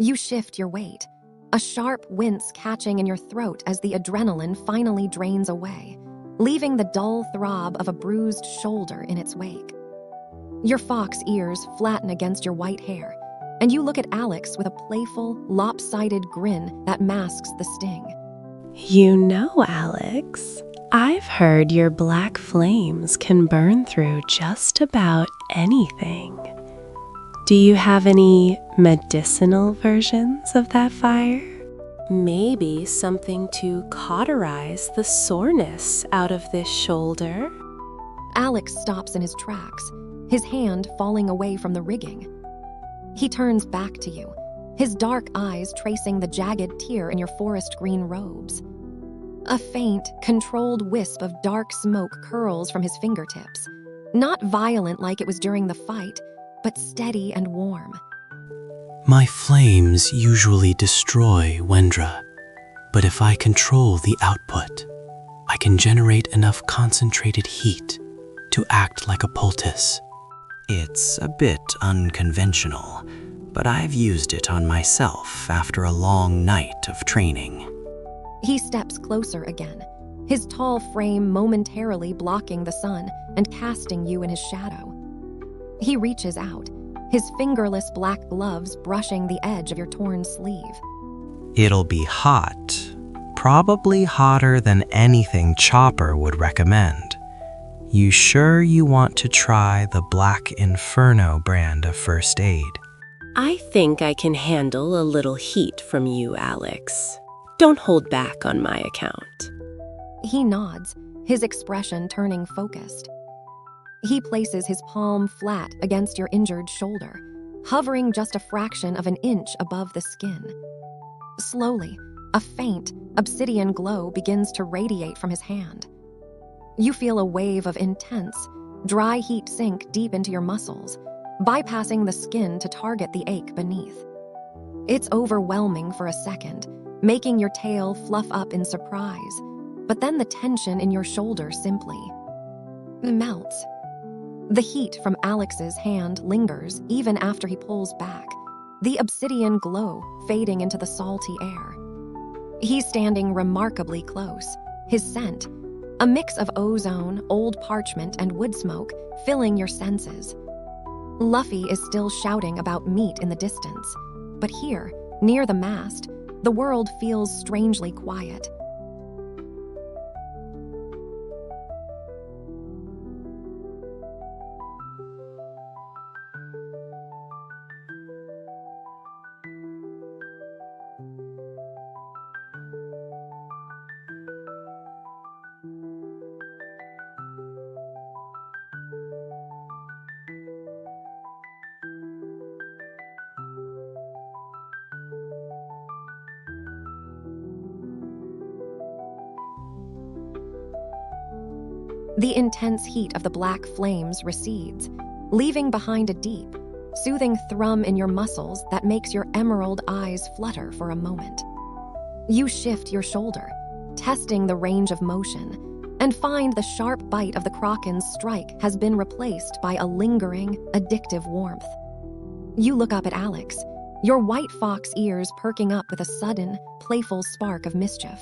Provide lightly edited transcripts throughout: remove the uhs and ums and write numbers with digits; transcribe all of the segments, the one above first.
You shift your weight, a sharp wince catching in your throat as the adrenaline finally drains away, leaving the dull throb of a bruised shoulder in its wake. Your fox ears flatten against your white hair, and you look at Alex with a playful, lopsided grin that masks the sting. You know, Alex, I've heard your black flames can burn through just about anything. Do you have any medicinal versions of that fire? Maybe something to cauterize the soreness out of this shoulder? Alex stops in his tracks, his hand falling away from the rigging. He turns back to you, his dark eyes tracing the jagged tear in your forest green robes. A faint, controlled wisp of dark smoke curls from his fingertips, not violent like it was during the fight, but steady and warm. My flames usually destroy Wyndra, but if I control the output, I can generate enough concentrated heat to act like a poultice. It's a bit unconventional, but I've used it on myself after a long night of training. He steps closer again, his tall frame momentarily blocking the sun and casting you in his shadow. He reaches out, his fingerless black gloves brushing the edge of your torn sleeve. It'll be hot, probably hotter than anything Chopper would recommend. You sure you want to try the Black Inferno brand of first aid? I think I can handle a little heat from you, Alex. Don't hold back on my account. He nods, his expression turning focused. He places his palm flat against your injured shoulder, hovering just a fraction of an inch above the skin. Slowly, a faint, obsidian glow begins to radiate from his hand. You feel a wave of intense, dry heat sink deep into your muscles, bypassing the skin to target the ache beneath. It's overwhelming for a second, making your tail fluff up in surprise, but then the tension in your shoulder simply melts. The heat from Alex's hand lingers even after he pulls back, the obsidian glow fading into the salty air. He's standing remarkably close, his scent, a mix of ozone, old parchment, and wood smoke, filling your senses. Luffy is still shouting about meat in the distance, but here, near the mast, the world feels strangely quiet. The intense heat of the black flames recedes, leaving behind a deep, soothing thrum in your muscles that makes your emerald eyes flutter for a moment. You shift your shoulder, testing the range of motion, and find the sharp bite of the Kraken's strike has been replaced by a lingering, addictive warmth. You look up at Alex, your white fox ears perking up with a sudden, playful spark of mischief.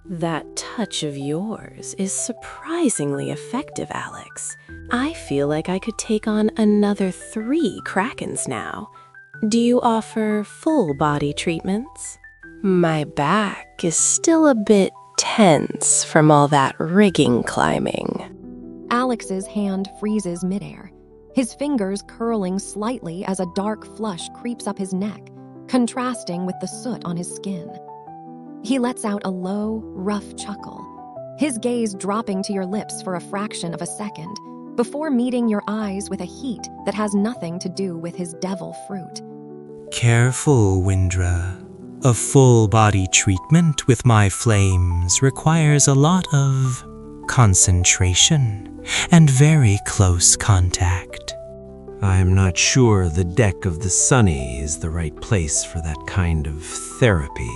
That touch of yours is surprisingly effective, Alex. I feel like I could take on another 3 Krakens now. Do you offer full-body treatments? My back is still a bit tense from all that rigging climbing. Alex's hand freezes midair, his fingers curling slightly as a dark flush creeps up his neck, contrasting with the soot on his skin. He lets out a low, rough chuckle, his gaze dropping to your lips for a fraction of a second, before meeting your eyes with a heat that has nothing to do with his devil fruit. Careful, Wyndra. A full-body treatment with my flames requires a lot of concentration and very close contact. I'm not sure the deck of the Sunny is the right place for that kind of therapy.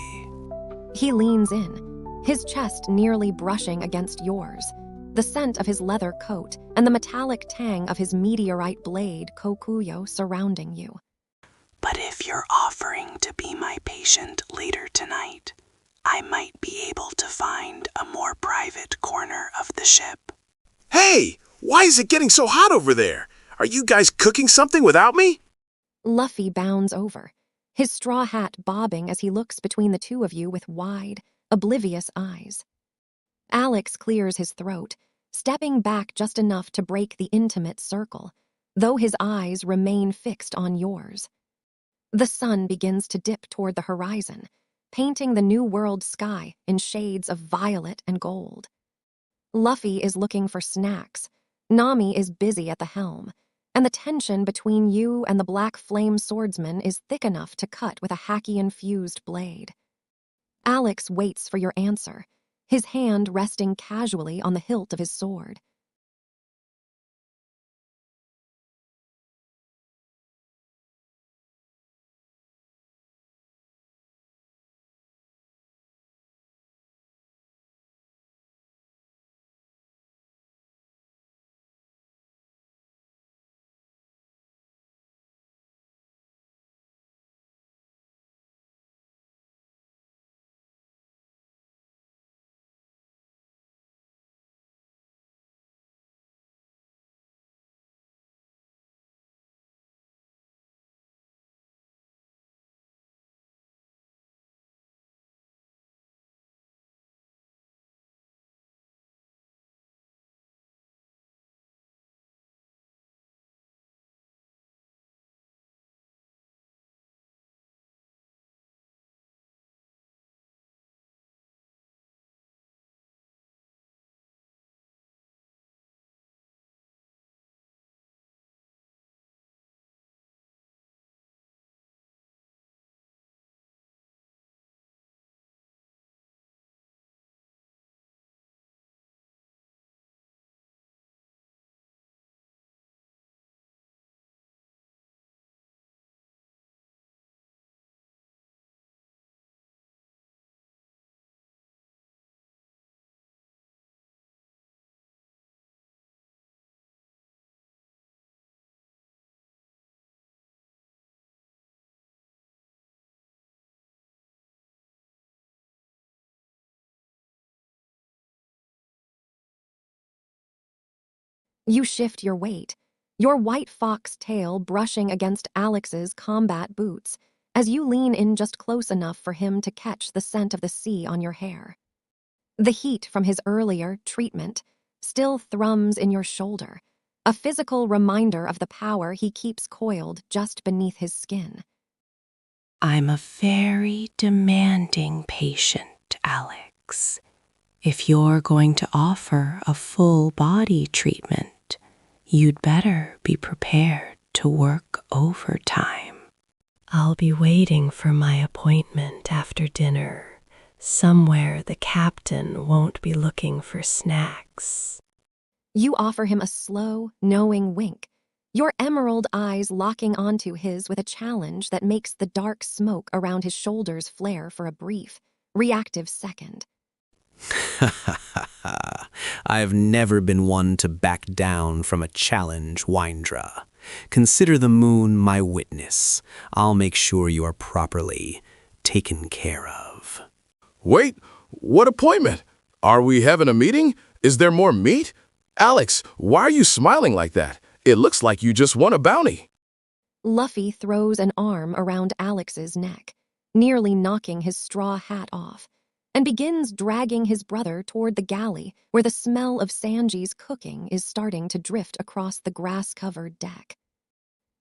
He leans in, his chest nearly brushing against yours, the scent of his leather coat and the metallic tang of his meteorite blade Kokuyo surrounding you. But if If you're offering to be my patient later tonight, I might be able to find a more private corner of the ship. Hey, why is it getting so hot over there? Are you guys cooking something without me? Luffy bounds over, his straw hat bobbing as he looks between the two of you with wide, oblivious eyes. Alex clears his throat, stepping back just enough to break the intimate circle, though his eyes remain fixed on yours. The sun begins to dip toward the horizon, painting the New World sky in shades of violet and gold. Luffy is looking for snacks, Nami is busy at the helm, and the tension between you and the Black Flame swordsman is thick enough to cut with a haki-infused blade. Alex waits for your answer, his hand resting casually on the hilt of his sword. You shift your weight, your white fox tail brushing against Alex's combat boots, as you lean in just close enough for him to catch the scent of the sea on your hair. The heat from his earlier treatment still thrums in your shoulder, a physical reminder of the power he keeps coiled just beneath his skin. I'm a very demanding patient, Alex. If you're going to offer a full body treatment, you'd better be prepared to work overtime. I'll be waiting for my appointment after dinner, somewhere the captain won't be looking for snacks. You offer him a slow, knowing wink, your emerald eyes locking onto his with a challenge that makes the dark smoke around his shoulders flare for a brief, reactive second. I've never been one to back down from a challenge, Wyndra. Consider the moon my witness. I'll make sure you are properly taken care of. Wait, what appointment? Are we having a meeting? Is there more meat? Alex, why are you smiling like that? It looks like you just won a bounty. Luffy throws an arm around Alex's neck, nearly knocking his straw hat off, and begins dragging his brother toward the galley where the smell of Sanji's cooking is starting to drift across the grass-covered deck.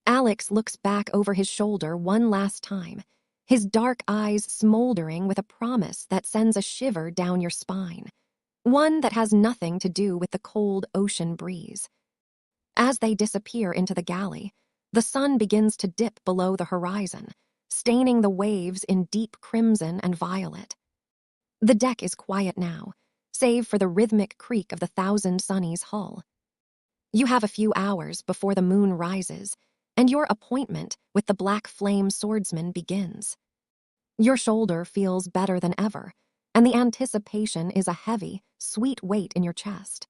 Alex looks back over his shoulder one last time, his dark eyes smoldering with a promise that sends a shiver down your spine, one that has nothing to do with the cold ocean breeze. As they disappear into the galley, the sun begins to dip below the horizon, staining the waves in deep crimson and violet. The deck is quiet now, save for the rhythmic creak of the Thousand Sunny's hull. You have a few hours before the moon rises, and your appointment with the Black Flame swordsman begins. Your shoulder feels better than ever, and the anticipation is a heavy, sweet weight in your chest.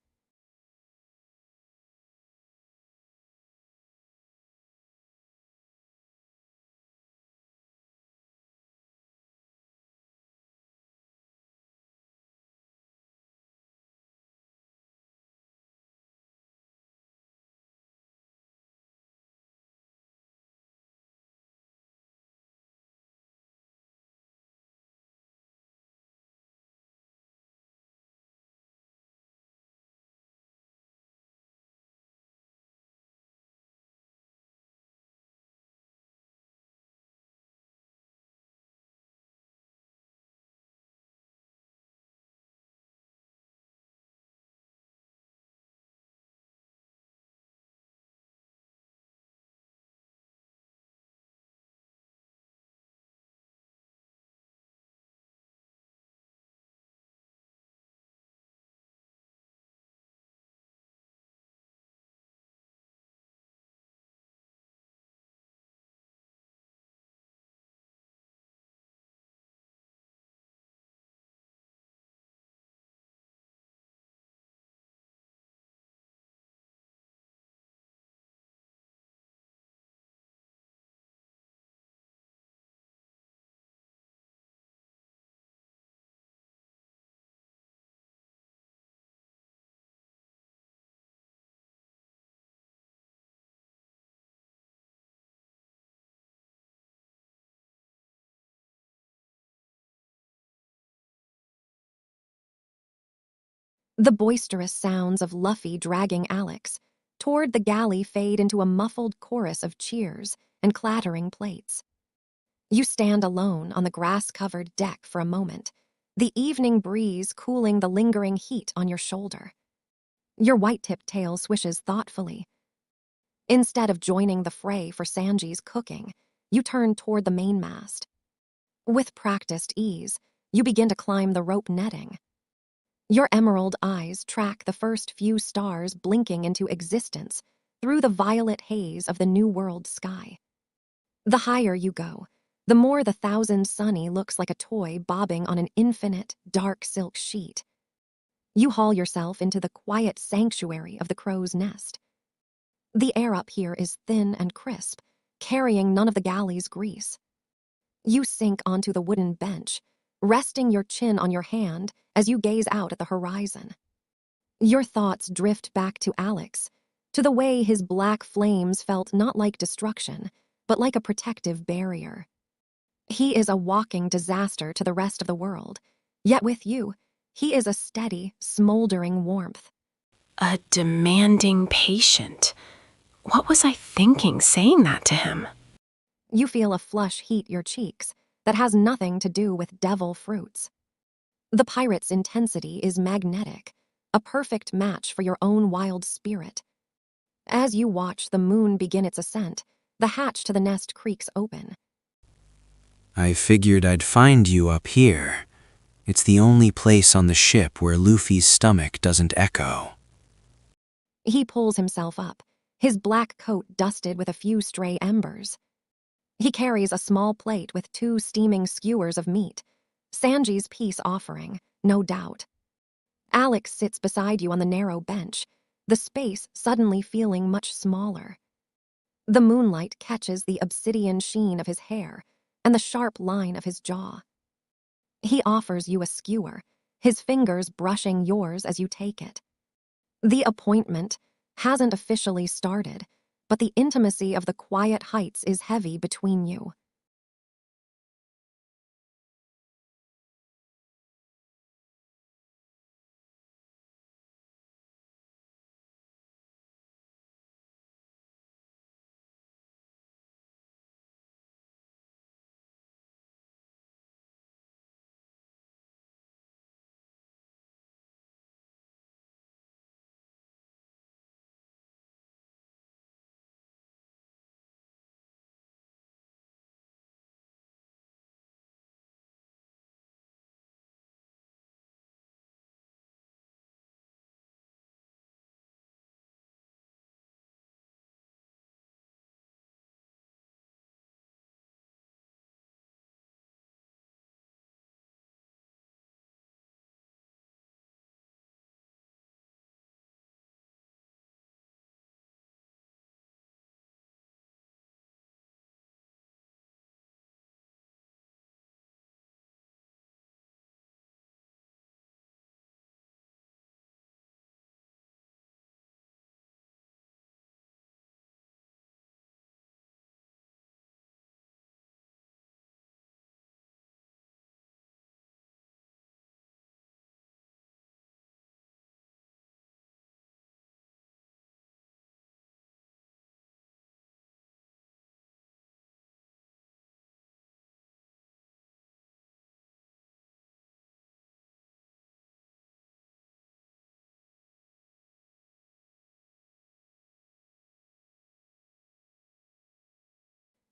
The boisterous sounds of Luffy dragging Alex toward the galley fade into a muffled chorus of cheers and clattering plates. You stand alone on the grass-covered deck for a moment, the evening breeze cooling the lingering heat on your shoulder. Your white-tipped tail swishes thoughtfully. Instead of joining the fray for Sanji's cooking, you turn toward the mainmast. With practiced ease, you begin to climb the rope netting. Your emerald eyes track the first few stars blinking into existence through the violet haze of the New World sky. The higher you go, the more the Thousand Sunny looks like a toy bobbing on an infinite, dark silk sheet. You haul yourself into the quiet sanctuary of the crow's nest. The air up here is thin and crisp, carrying none of the galley's grease. You sink onto the wooden bench, resting your chin on your hand as you gaze out at the horizon. Your thoughts drift back to Alex, to the way his black flames felt not like destruction, but like a protective barrier. He is a walking disaster to the rest of the world, yet with you, he is a steady, smoldering warmth. A demanding patient. What was I thinking saying that to him? You feel a flush heat your cheeks that has nothing to do with devil fruits. The pirate's intensity is magnetic, a perfect match for your own wild spirit. As you watch the moon begin its ascent, the hatch to the nest creaks open. I figured I'd find you up here. It's the only place on the ship where Luffy's stomach doesn't echo. He pulls himself up, his black coat dusted with a few stray embers. He carries a small plate with 2 steaming skewers of meat, Sanji's peace offering, no doubt. Alex sits beside you on the narrow bench, the space suddenly feeling much smaller. The moonlight catches the obsidian sheen of his hair and the sharp line of his jaw. He offers you a skewer, his fingers brushing yours as you take it. The appointment hasn't officially started, but the intimacy of the quiet heights is heavy between you.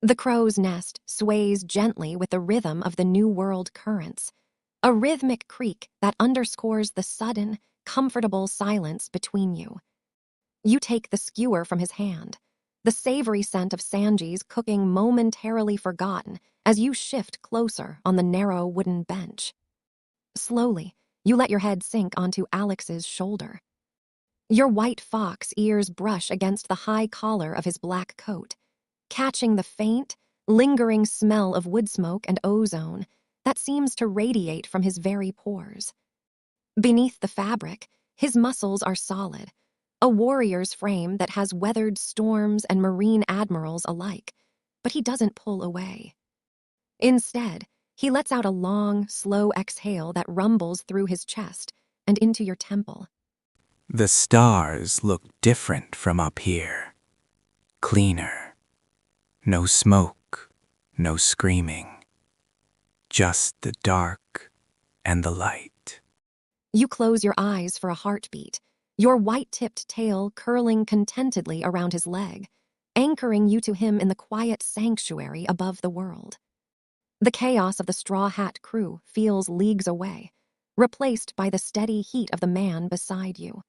The crow's nest sways gently with the rhythm of the New World currents, a rhythmic creak that underscores the sudden, comfortable silence between you. You take the skewer from his hand, the savory scent of Sanji's cooking momentarily forgotten as you shift closer on the narrow wooden bench. Slowly, you let your head sink onto Alex's shoulder. Your white fox ears brush against the high collar of his black coat, catching the faint, lingering smell of wood smoke and ozone that seems to radiate from his very pores. Beneath the fabric, his muscles are solid, a warrior's frame that has weathered storms and marine admirals alike, but he doesn't pull away. Instead, he lets out a long, slow exhale that rumbles through his chest and into your temple. The stars look different from up here. Cleaner. No smoke, no screaming. Just the dark and the light. You close your eyes for a heartbeat, your white-tipped tail curling contentedly around his leg, anchoring you to him in the quiet sanctuary above the world. The chaos of the Straw Hat crew feels leagues away, replaced by the steady heat of the man beside you.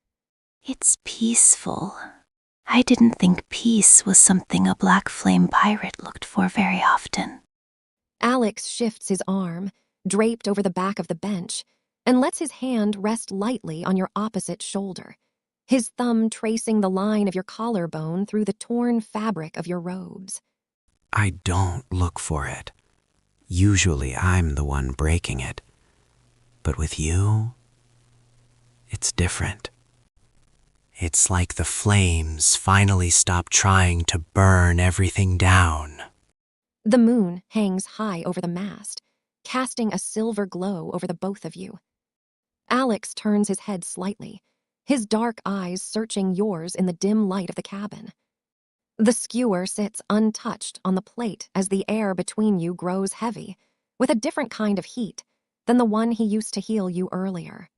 It's peaceful. I didn't think peace was something a black flame pirate looked for very often. Alex shifts his arm, draped over the back of the bench, and lets his hand rest lightly on your opposite shoulder, his thumb tracing the line of your collarbone through the torn fabric of your robes. I don't look for it. Usually I'm the one breaking it. But with you, it's different. It's like the flames finally stop trying to burn everything down. The moon hangs high over the mast, casting a silver glow over the both of you. Alex turns his head slightly, his dark eyes searching yours in the dim light of the cabin. The skewer sits untouched on the plate as the air between you grows heavy, with a different kind of heat than the one he used to heal you earlier.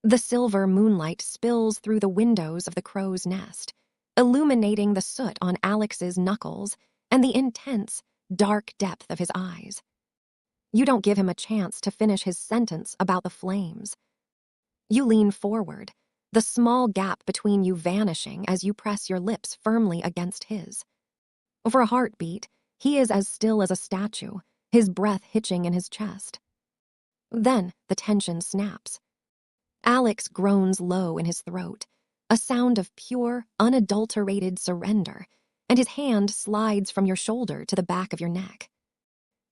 The silver moonlight spills through the windows of the crow's nest, illuminating the soot on Alex's knuckles and the intense, dark depth of his eyes. You don't give him a chance to finish his sentence about the flames. You lean forward, the small gap between you vanishing as you press your lips firmly against his. For a heartbeat, he is as still as a statue, his breath hitching in his chest. Then the tension snaps. Alex groans low in his throat, a sound of pure, unadulterated surrender, and his hand slides from your shoulder to the back of your neck.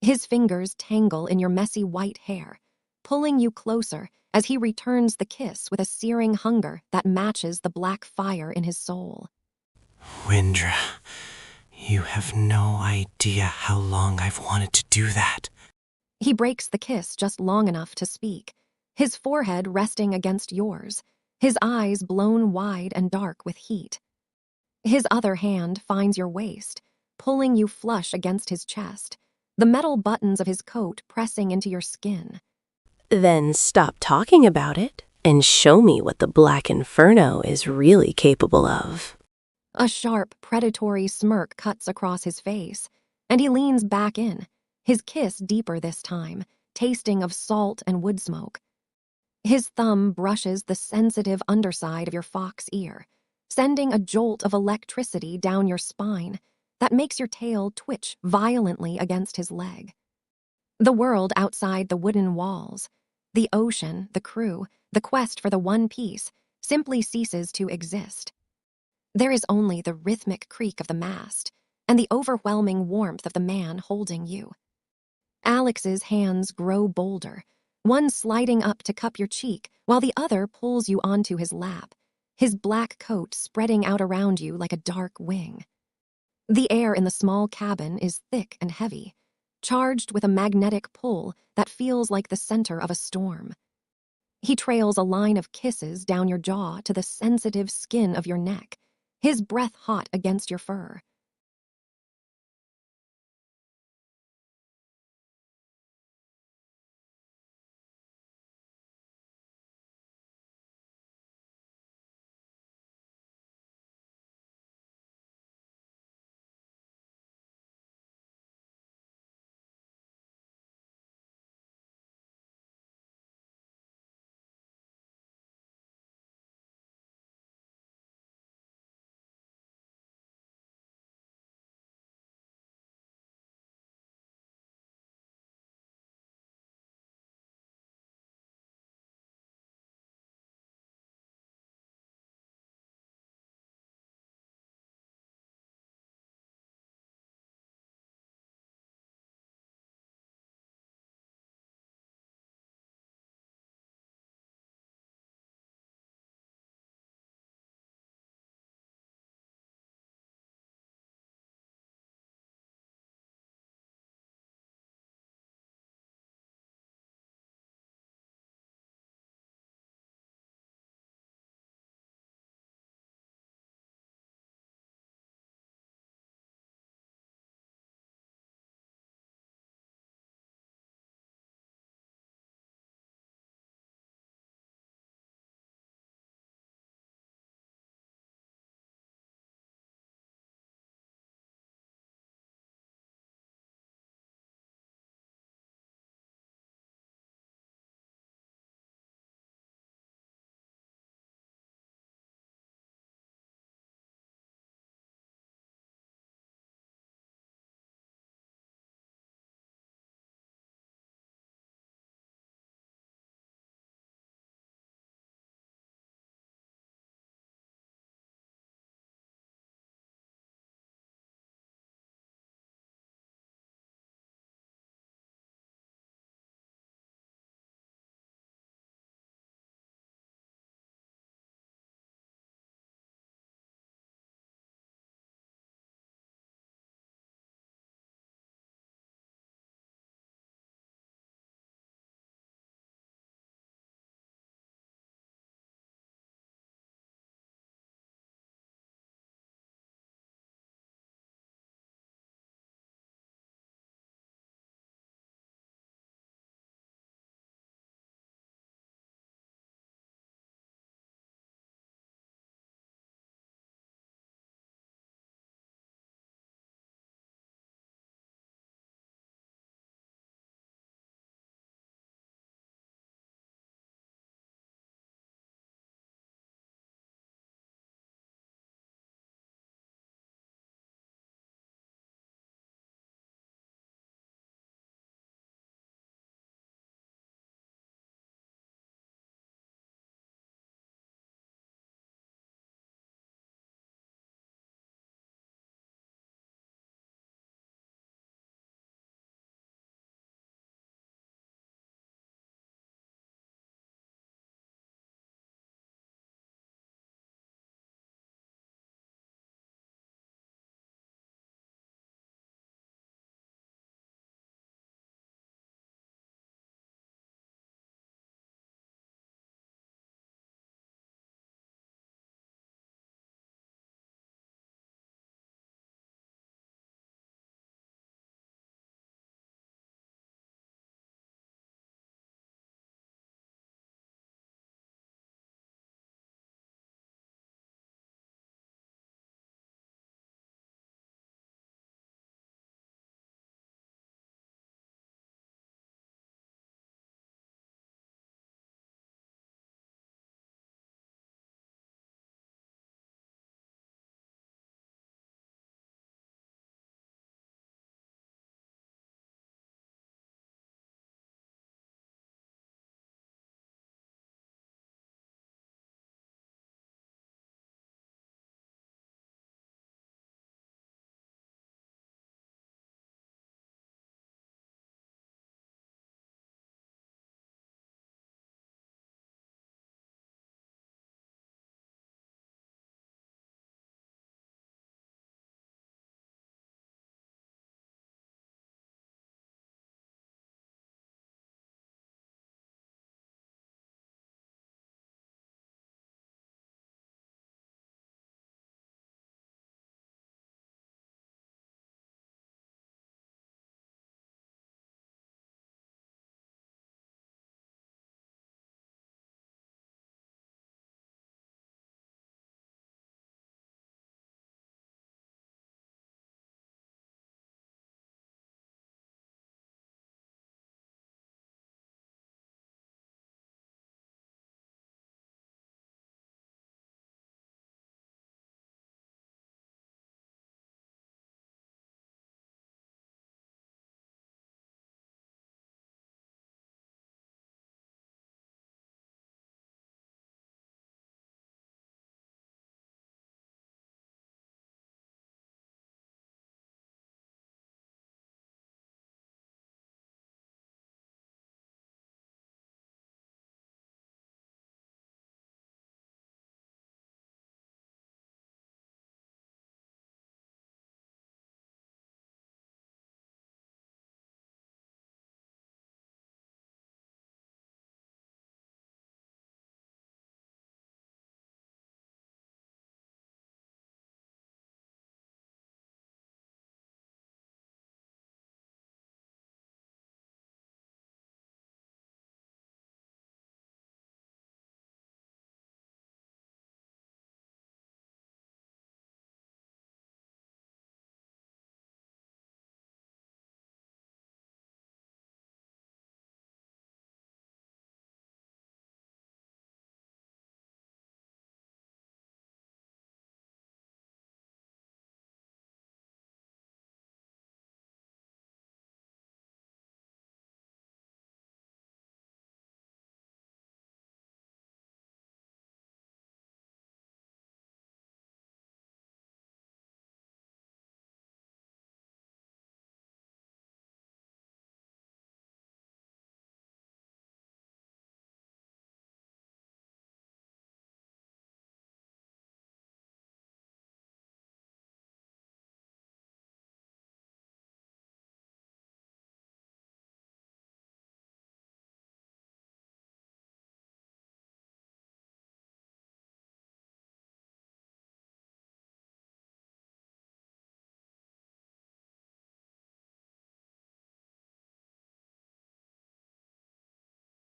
His fingers tangle in your messy white hair, pulling you closer as he returns the kiss with a searing hunger that matches the black fire in his soul. Wyndra, you have no idea how long I've wanted to do that. He breaks the kiss just long enough to speak, his forehead resting against yours, his eyes blown wide and dark with heat. His other hand finds your waist, pulling you flush against his chest, the metal buttons of his coat pressing into your skin. Then stop talking about it and show me what the Black Inferno is really capable of. A sharp, predatory smirk cuts across his face, and he leans back in, his kiss deeper this time, tasting of salt and wood smoke. His thumb brushes the sensitive underside of your fox ear, sending a jolt of electricity down your spine that makes your tail twitch violently against his leg. The world outside the wooden walls, the ocean, the crew, the quest for the one piece, simply ceases to exist. There is only the rhythmic creak of the mast and the overwhelming warmth of the man holding you. Alex's hands grow bolder, one sliding up to cup your cheek while the other pulls you onto his lap, his black coat spreading out around you like a dark wing. The air in the small cabin is thick and heavy, charged with a magnetic pull that feels like the center of a storm. He trails a line of kisses down your jaw to the sensitive skin of your neck, his breath hot against your fur.